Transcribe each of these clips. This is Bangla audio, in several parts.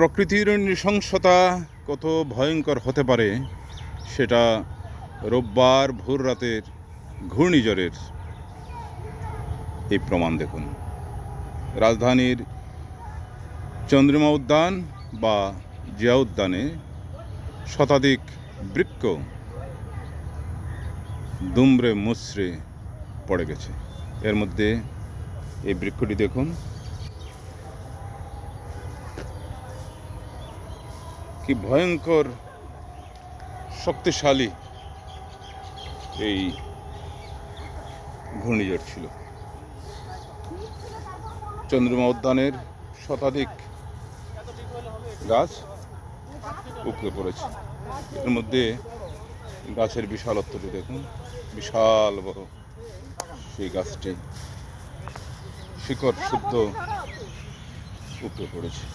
প্রকৃতির নৃশংসতা কত ভয়ঙ্কর হতে পারে সেটা রোববার ভোর রাতের ঘূর্ণিঝড়ের এই প্রমাণ দেখুন। রাজধানীর চন্দ্রিমা উদ্যান বা জিয়া উদ্যানে শতাধিক বৃক্ষ দুমড়ে মুচড়ে পড়ে গেছে। এর মধ্যে এই বৃক্ষটি দেখুন, কি ভয়ঙ্কর শক্তিশালী এই ঘূর্ণিঝড় ছিল। চন্দ্রিমা উদ্যানের শতাধিক গাছ উপড়ে পড়েছে। এর মধ্যে গাছের বিশালত্বটি দেখুন, বিশাল বড় সেই গাছটি শিকড় শুদ্ধ উপড়ে পড়েছে।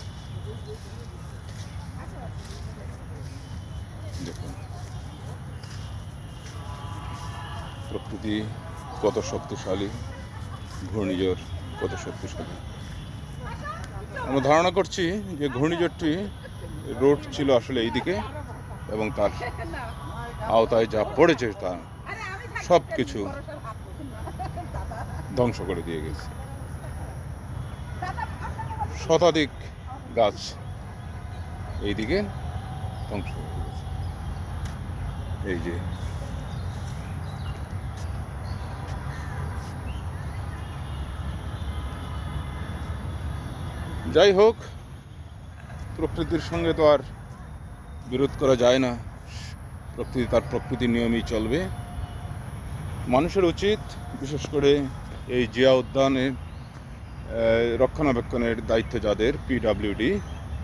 দেখুন প্রকৃতি কত শক্তিশালী, ঘূর্ণিঝড় কত শক্তিশালী। আমরা ধারণা করছি যে ঘূর্ণিঝড়টি রোড ছিল আসলে এইদিকে, এবং তার আওতায় যা পড়েছে তা সব কিছু ধ্বংস করে দিয়ে গেছে। শতাধিক গাছ এইদিকে ধ্বংস হয়ে গেছে। এই যে যাই হোক, প্রকৃতির সঙ্গে তো আর বিরোধ করা যায় না। প্রকৃতি তার প্রকৃতির নিয়মেই চলবে। মানুষের উচিত, বিশেষ করে এই জিয়া উদ্যানের রক্ষণাবেক্ষণের দায়িত্ব যাদের, পিডব্লিউডি,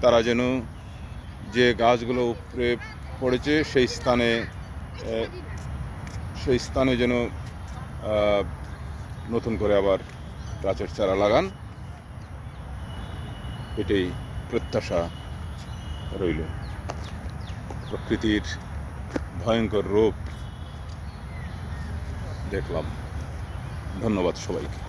তারা যেন যে গাছগুলো উপড়ে পড়েছে সেই স্থানে যেন নতুন করে আবার গাছের চারা লাগান, এটাই প্রত্যাশা রইল। প্রকৃতির ভয়ঙ্কর রূপ দেখলাম। ধন্যবাদ সবাইকে।